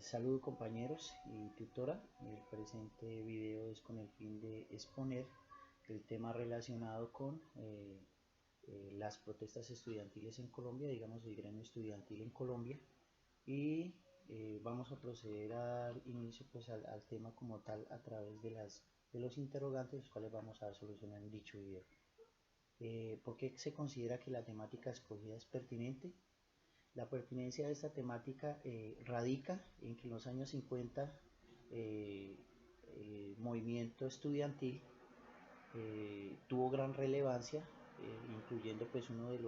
Saludos compañeros y tutora. El presente video es con el fin de exponer el tema relacionado con las protestas estudiantiles en Colombia, digamos el gremio estudiantil en Colombia, y vamos a proceder a dar inicio pues al tema como tal a través de los interrogantes, los cuales vamos a solucionar en dicho video. ¿Por qué se considera que la temática escogida es pertinente? La pertinencia de esta temática radica en que en los años 50 eh, el movimiento estudiantil tuvo gran relevancia, incluyendo pues uno de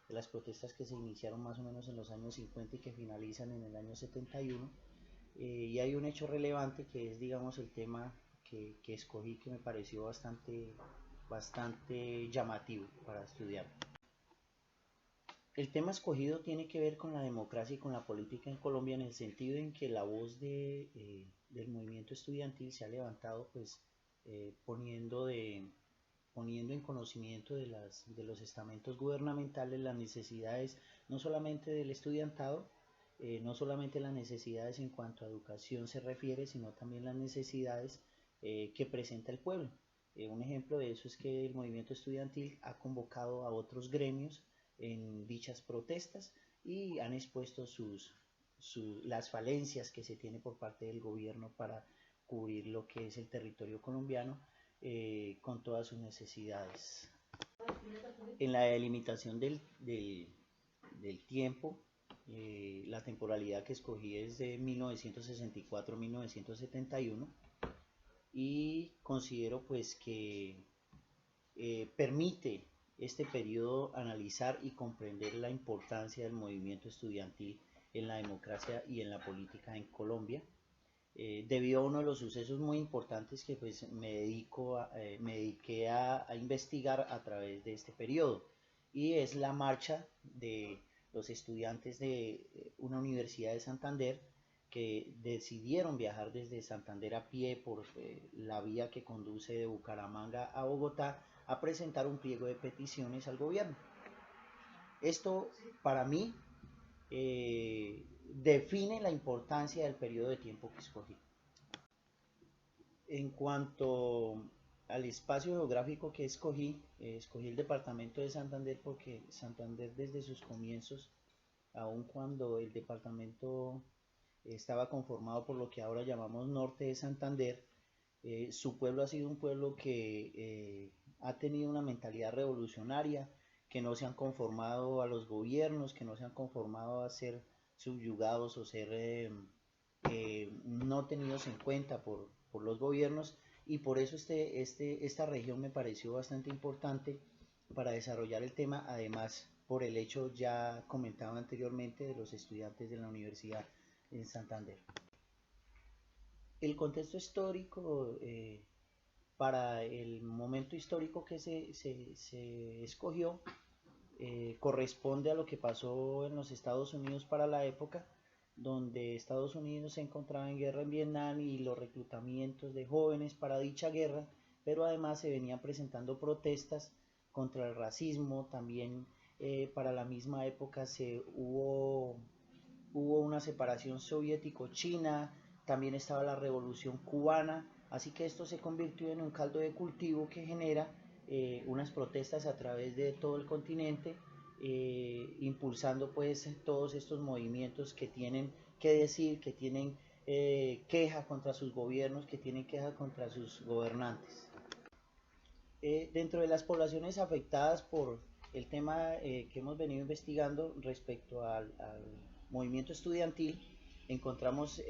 las protestas que se iniciaron más o menos en los años 50 y que finalizan en el año 71. Y hay un hecho relevante que es, digamos, el tema que escogí, que me pareció bastante llamativo para estudiar. El tema escogido tiene que ver con la democracia y con la política en Colombia, en el sentido en que la voz del movimiento estudiantil se ha levantado pues poniendo, poniendo en conocimiento de los estamentos gubernamentales las necesidades no solamente del estudiantado, no solamente las necesidades en cuanto a educación se refiere, sino también las necesidades que presenta el pueblo. Un ejemplo de eso es que el movimiento estudiantil ha convocado a otros gremios en dichas protestas y han expuesto las falencias que se tiene por parte del gobierno para cubrir lo que es el territorio colombiano con todas sus necesidades. En la delimitación del tiempo, la temporalidad que escogí es de 1964 a 1971 y considero pues que permite este periodo analizar y comprender la importancia del movimiento estudiantil en la democracia y en la política en Colombia, debido a uno de los sucesos muy importantes que pues me dediqué a investigar a través de este periodo, y es la marcha de los estudiantes de una universidad de Santander que decidieron viajar desde Santander a pie por la vía que conduce de Bucaramanga a Bogotá a presentar un pliego de peticiones al gobierno. Esto para mí define la importancia del periodo de tiempo que escogí. En cuanto al espacio geográfico que escogí, escogí el departamento de Santander porque Santander desde sus comienzos, aun cuando el departamento estaba conformado por lo que ahora llamamos Norte de Santander, su pueblo ha sido un pueblo que ha tenido una mentalidad revolucionaria, que no se han conformado a los gobiernos, que no se han conformado a ser subyugados o ser no tenidos en cuenta por los gobiernos, y por eso esta región me pareció bastante importante para desarrollar el tema, además por el hecho ya comentado anteriormente de los estudiantes de la Universidad en Santander. El contexto histórico para el momento histórico que se escogió corresponde a lo que pasó en los Estados Unidos para la época, donde Estados Unidos se encontraba en guerra en Vietnam y los reclutamientos de jóvenes para dicha guerra, pero además se venían presentando protestas contra el racismo. También para la misma época hubo una separación soviético-china, también estaba la revolución cubana, así que esto se convirtió en un caldo de cultivo que genera unas protestas a través de todo el continente, impulsando pues todos estos movimientos que tienen que decir, que tienen queja contra sus gobiernos, que tienen queja contra sus gobernantes. Dentro de las poblaciones afectadas por el tema que hemos venido investigando respecto al movimiento estudiantil, encontramos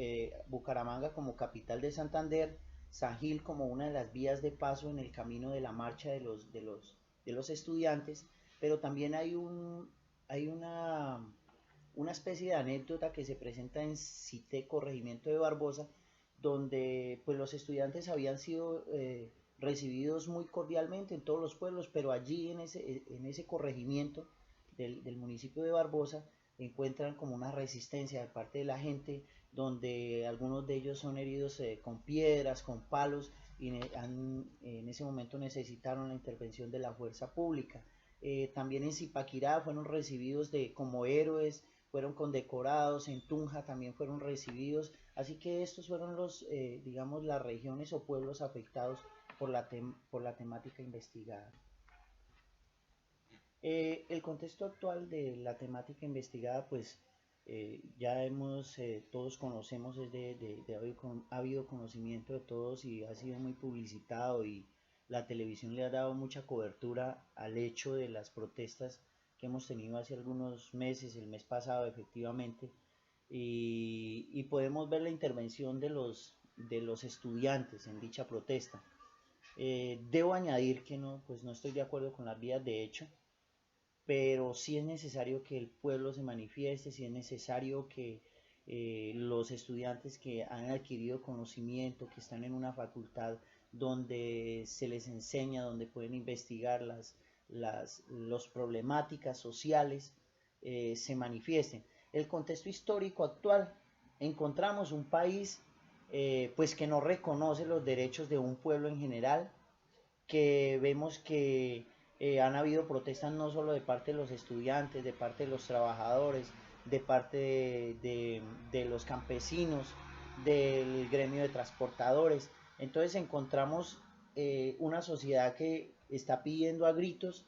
Bucaramanga como capital de Santander, San Gil como una de las vías de paso en el camino de la marcha de los estudiantes, pero también hay una especie de anécdota que se presenta en Cité, corregimiento de Barbosa, donde pues los estudiantes habían sido recibidos muy cordialmente en todos los pueblos, pero allí en ese corregimiento del municipio de Barbosa encuentran como una resistencia de parte de la gente, donde algunos de ellos son heridos con piedras, con palos, y en ese momento necesitaron la intervención de la fuerza pública. También en Zipaquirá fueron recibidos como héroes fueron condecorados, en Tunja también fueron recibidos, así que estos fueron digamos, las regiones o pueblos afectados por la temática investigada. El contexto actual de la temática investigada, pues ya todos conocemos, ha habido conocimiento de todos y ha sido muy publicitado, y la televisión le ha dado mucha cobertura al hecho de las protestas que hemos tenido hace algunos meses, el mes pasado efectivamente, y podemos ver la intervención de los estudiantes en dicha protesta. Debo añadir que no, pues no estoy de acuerdo con las vías de hecho, pero sí es necesario que el pueblo se manifieste, sí es necesario que los estudiantes que han adquirido conocimiento, que están en una facultad donde se les enseña, donde pueden investigar las problemáticas sociales, se manifiesten. El contexto histórico actual, encontramos un país pues que no reconoce los derechos de un pueblo en general, que vemos que han habido protestas no solo de parte de los estudiantes, de parte de los trabajadores, de parte de los campesinos, del gremio de transportadores. Entonces encontramos una sociedad que está pidiendo a gritos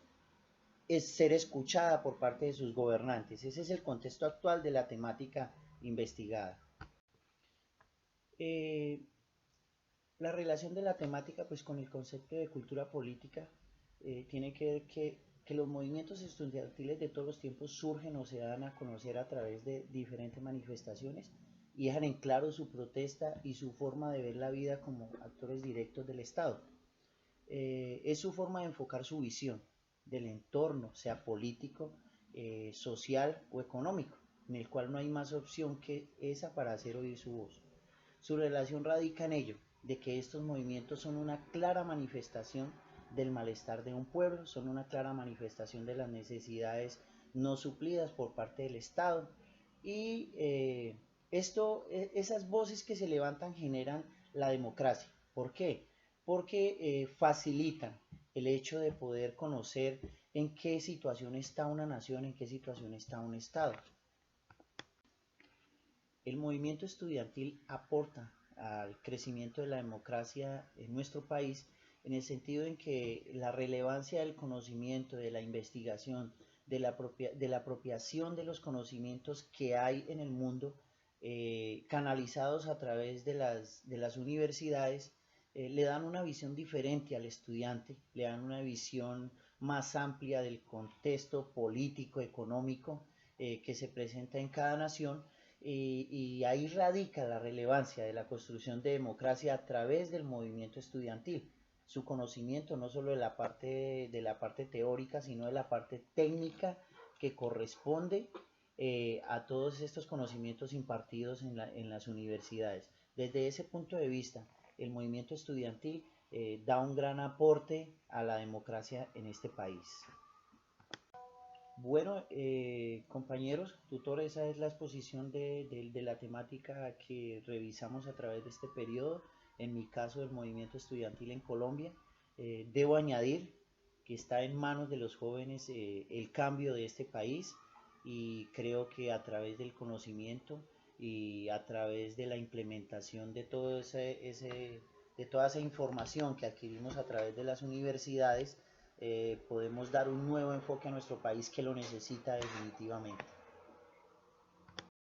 es ser escuchada por parte de sus gobernantes. Ese es el contexto actual de la temática investigada. Eh, la relación de la temática pues con el concepto de cultura política tiene que ver que los movimientos estudiantiles de todos los tiempos surgen o se dan a conocer a través de diferentes manifestaciones y dejan en claro su protesta y su forma de ver la vida como actores directos del Estado. Es su forma de enfocar su visión del entorno, sea político, social o económico, en el cual no hay más opción que esa para hacer oír su voz. Su relación radica en ello, de que estos movimientos son una clara manifestación del malestar de un pueblo, son una clara manifestación de las necesidades no suplidas por parte del Estado, y esas voces que se levantan generan la democracia. ¿Por qué? Porque facilitan el hecho de poder conocer en qué situación está una nación, en qué situación está un Estado. El movimiento estudiantil aporta al crecimiento de la democracia en nuestro país, en el sentido en que la relevancia del conocimiento, de la investigación, de la apropiación de los conocimientos que hay en el mundo, canalizados a través de las universidades, le dan una visión diferente al estudiante, le dan una visión más amplia del contexto político, económico que se presenta en cada nación, y ahí radica la relevancia de la construcción de democracia a través del movimiento estudiantil. Su conocimiento no solo de la parte teórica, sino de la parte técnica que corresponde a todos estos conocimientos impartidos en las universidades. Desde ese punto de vista, el movimiento estudiantil da un gran aporte a la democracia en este país. Bueno, compañeros, tutores, esa es la exposición de la temática que revisamos a través de este periodo, en mi caso del movimiento estudiantil en Colombia. Debo añadir que está en manos de los jóvenes el cambio de este país, y creo que a través del conocimiento y a través de la implementación de de toda esa información que adquirimos a través de las universidades, podemos dar un nuevo enfoque a nuestro país que lo necesita definitivamente.